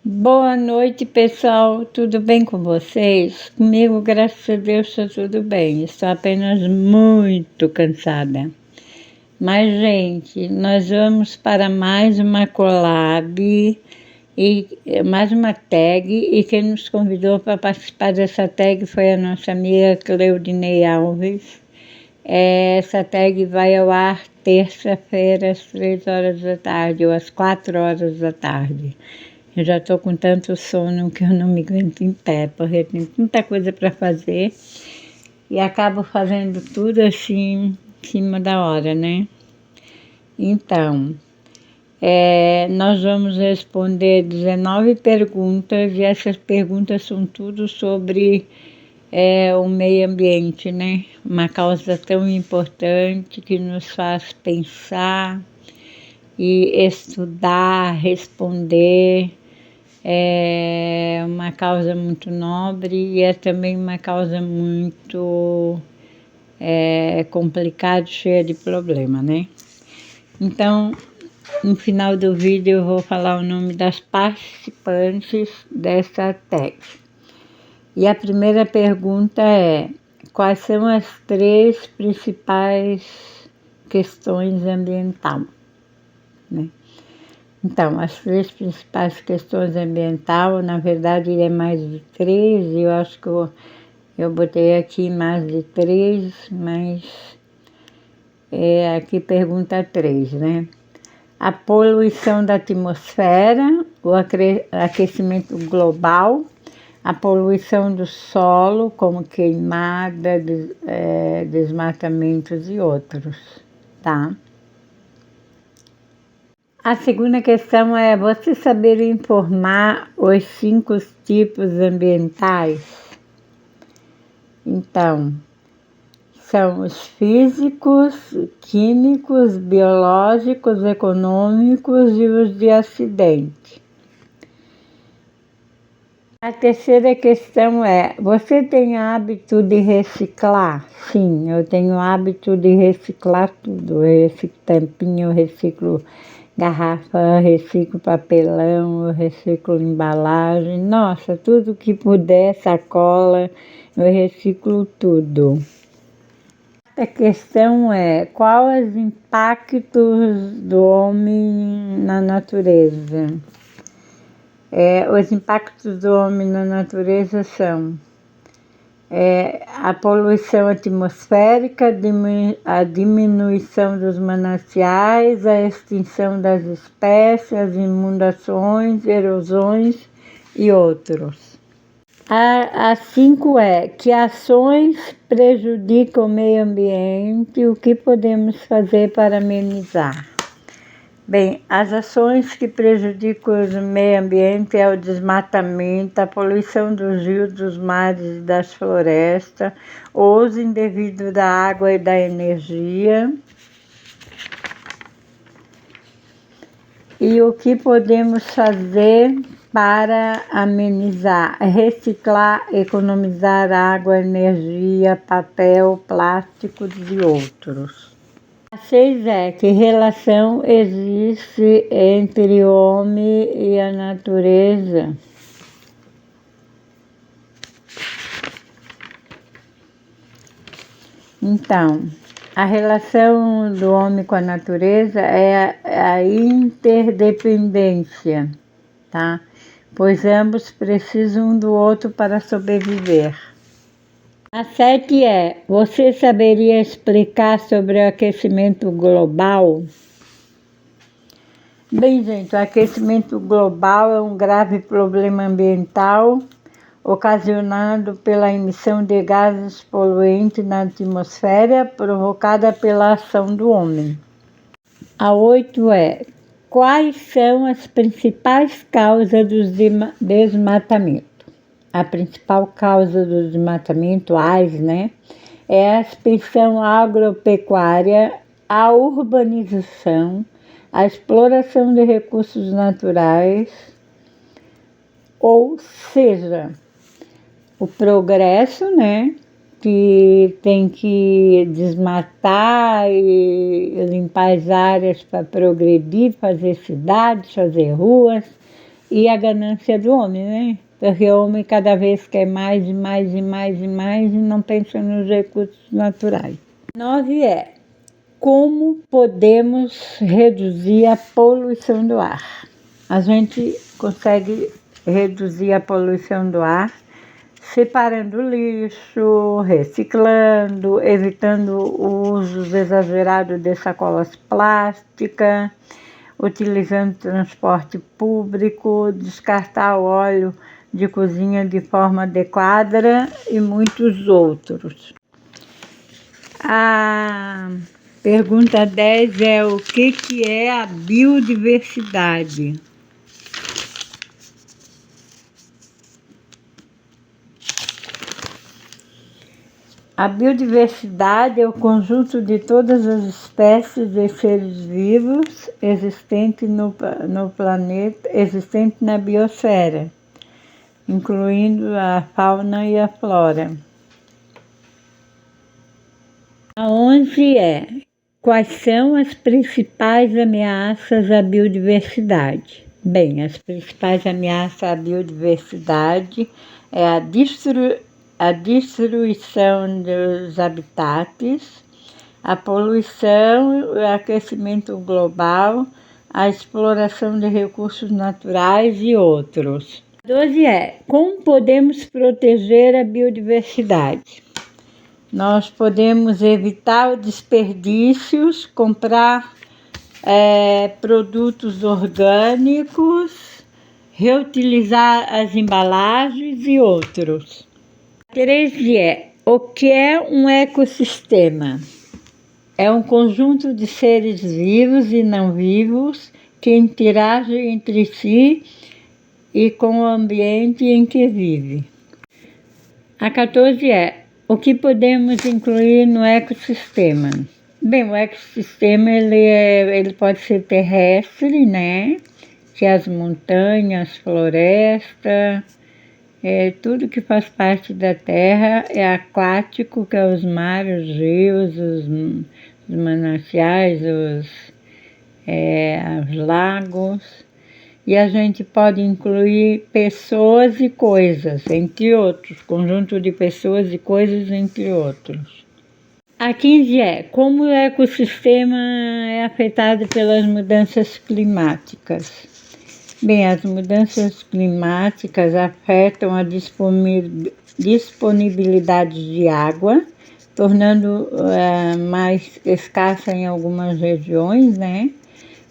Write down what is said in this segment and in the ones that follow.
Boa noite, pessoal. Tudo bem com vocês? Comigo, graças a Deus, está tudo bem. Estou apenas muito cansada. Mas, gente, nós vamos para mais uma collab e mais uma tag. E quem nos convidou para participar dessa tag foi a nossa amiga Cleudinei Alves. Essa tag vai ao ar terça-feira às 3 horas da tarde ou às 4 horas da tarde. Eu já estou com tanto sono que eu não me aguento em pé, porque tem tanta coisa para fazer e acabo fazendo tudo assim, em cima da hora, né? Então, nós vamos responder 19 perguntas e essas perguntas são tudo sobre o meio ambiente, né? Uma causa tão importante que nos faz pensar e estudar, responder. É uma causa muito nobre e é também uma causa muito complicada, cheia de problema, né? Então, no final do vídeo eu vou falar o nome das participantes dessa tag. E a primeira pergunta é: quais são as 3 principais questões ambientais, né? Então, as 3 principais questões ambientais, na verdade, é mais de 3, eu acho que eu botei aqui mais de 3, mas aqui pergunta 3, né? A poluição da atmosfera, o aquecimento global, a poluição do solo, como queimada, desmatamentos e outros, tá? A segunda questão é: você saber informar os 5 tipos ambientais? Então, são os físicos, químicos, biológicos, econômicos e os de acidente. A terceira questão é: você tem hábito de reciclar? Sim, eu tenho hábito de reciclar tudo. Eu reciclo tampinha, eu reciclo garrafa, reciclo papelão, eu reciclo embalagem, nossa, tudo que puder, sacola, eu reciclo tudo. A questão é: quais os impactos do homem na natureza? Os impactos do homem na natureza são a poluição atmosférica, a diminuição dos mananciais, a extinção das espécies, as inundações, erosões e outros. A 5 é: que ações prejudicam o meio ambiente e o que podemos fazer para amenizar? Bem, as ações que prejudicam o meio ambiente é o desmatamento, a poluição dos rios, dos mares e das florestas, o uso indevido da água e da energia. E o que podemos fazer para amenizar? Reciclar, economizar água, energia, papel, plásticos e outros. A 6 é: que relação existe entre o homem e a natureza? Então, a relação do homem com a natureza é a interdependência, tá? Pois ambos precisam um do outro para sobreviver. A 7 é: você saberia explicar sobre o aquecimento global? Bem, gente, o aquecimento global é um grave problema ambiental ocasionado pela emissão de gases poluentes na atmosfera provocada pela ação do homem. A 8 é: quais são as principais causas do desmatamento? A principal causa do desmatamento, né, é a expansão agropecuária, a urbanização, a exploração de recursos naturais, ou seja, o progresso, né, que tem que desmatar e limpar as áreas para progredir, fazer cidades, fazer ruas, e a ganância do homem, né? Porque o homem cada vez quer mais e mais e mais e mais e não pensa nos recursos naturais. 9 é: como podemos reduzir a poluição do ar? A gente consegue reduzir a poluição do ar separando o lixo, reciclando, evitando o uso exagerado de sacolas plásticas, utilizando transporte público, descartar o óleo de cozinha de forma adequada e muitos outros. A pergunta 10 é: o que é a biodiversidade? A biodiversidade é o conjunto de todas as espécies de seres vivos existentes no planeta, existentes na biosfera, incluindo a fauna e a flora. A 11 é: quais são as principais ameaças à biodiversidade? Bem, as principais ameaças à biodiversidade é a destruição dos habitats, a poluição, o aquecimento global, a exploração de recursos naturais e outros. 12 é: como podemos proteger a biodiversidade? Nós podemos evitar os desperdícios, comprar produtos orgânicos, reutilizar as embalagens e outros. 13 é: o que é um ecossistema? É um conjunto de seres vivos e não vivos que interagem entre si e com o ambiente em que vive. A 14 é: o que podemos incluir no ecossistema? Bem, o ecossistema ele pode ser terrestre, né? Que é as montanhas, florestas, tudo que faz parte da terra. É aquático, que é os mares, os rios, os mananciais, os lagos. E a gente pode incluir pessoas e coisas, entre outros, conjunto de pessoas e coisas, entre outros. A 15 é: como o ecossistema é afetado pelas mudanças climáticas? Bem, as mudanças climáticas afetam a disponibilidade de água, tornando mais escassa em algumas regiões, né?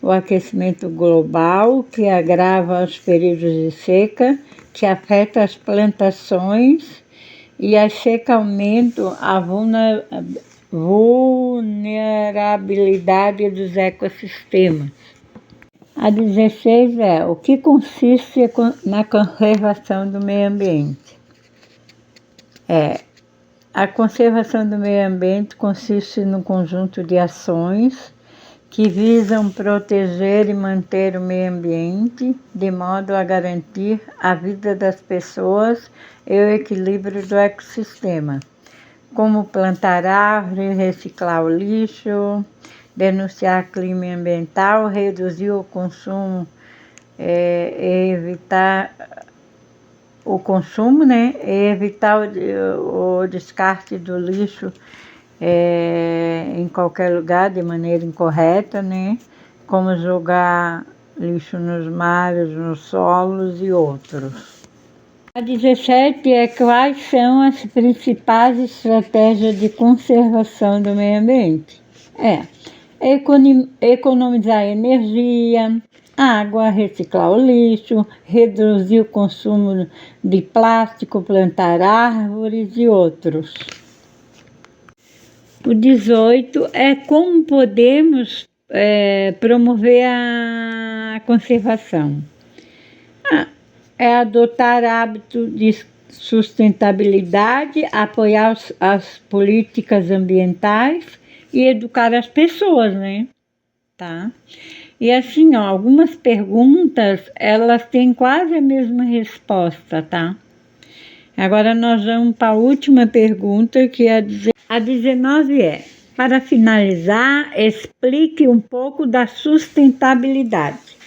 O aquecimento global, que agrava os períodos de seca, que afeta as plantações, e a seca aumenta a vulnerabilidade dos ecossistemas. A 16 é: o que consiste na conservação do meio ambiente? A conservação do meio ambiente consiste num conjunto de ações que visam proteger e manter o meio ambiente de modo a garantir a vida das pessoas e o equilíbrio do ecossistema, como plantar árvores, reciclar o lixo, denunciar clima ambiental, reduzir o consumo e evitar o consumo, né? E evitar o descarte do lixo em qualquer lugar de maneira incorreta, né? Como jogar lixo nos mares, nos solos e outros. A 17 é: quais são as principais estratégias de conservação do meio ambiente? Economizar energia, água, reciclar o lixo, reduzir o consumo de plástico, plantar árvores e outros. O 18 é: como podemos promover a conservação? É adotar hábitos de sustentabilidade, apoiar as políticas ambientais e educar as pessoas, né? Tá? E assim, algumas perguntas, elas têm quase a mesma resposta, tá? Agora nós vamos para a última pergunta, que é a 19 é: para finalizar, explique um pouco da sustentabilidade.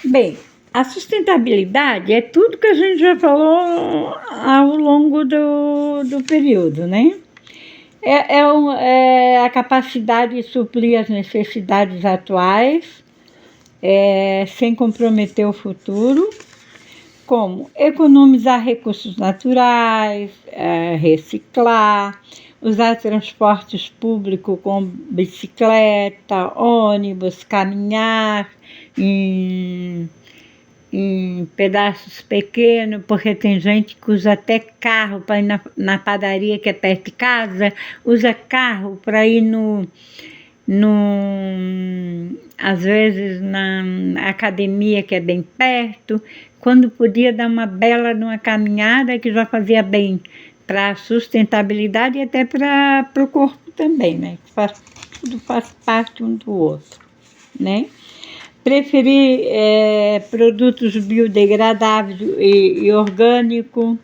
Bem, A sustentabilidade é tudo que a gente já falou ao longo do período, né? É a capacidade de suprir as necessidades atuais, sem comprometer o futuro, como economizar recursos naturais, reciclar, usar transportes públicos como bicicleta, ônibus, caminhar em pedaços pequenos, porque tem gente que usa até carro para ir na padaria que é perto de casa, usa carro para ir às vezes na academia que é bem perto, quando podia dar uma bela numa caminhada que já fazia bem para a sustentabilidade e até para o corpo também, né? Tudo faz parte um do outro, né? Preferir produtos biodegradáveis e orgânicos,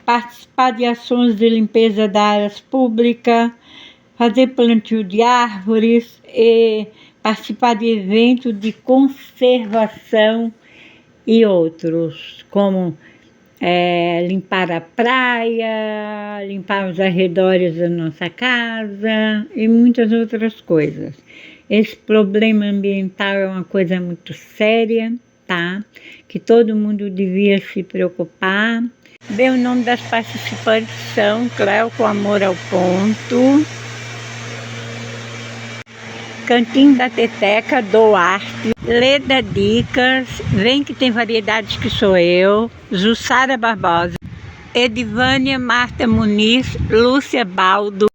participar de ações de limpeza das áreas públicas, fazer plantio de árvores e participar de eventos de conservação e outros, como limpar a praia, limpar os arredores da nossa casa e muitas outras coisas. Esse problema ambiental é uma coisa muito séria, tá? Que todo mundo devia se preocupar. Bem, o nome das participantes são Cléo com Amor ao Ponto, Cantinho da Teteca, Duarte, Leda Dicas, Vem que tem variedades que sou eu, Jussara Barbosa, Edivânia Marta Muniz, Lúcia Baldo,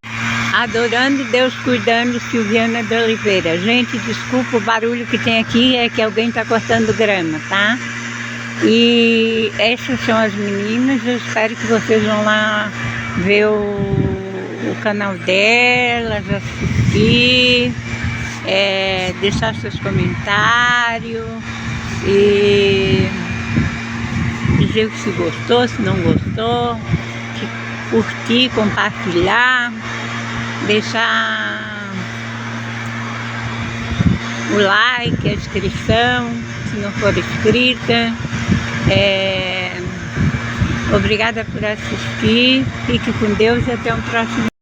Adorando Deus Cuidando, Silviana de Oliveira. Gente, desculpa o barulho que tem aqui, é que alguém está cortando grama, tá? E essas são as meninas, eu espero que vocês vão lá ver o canal delas, assistir, deixar seus comentários e dizer se gostou, se não gostou, curtir, compartilhar, deixar o like, a inscrição, se não for inscrita. Obrigada por assistir, fique com Deus e até um próximo.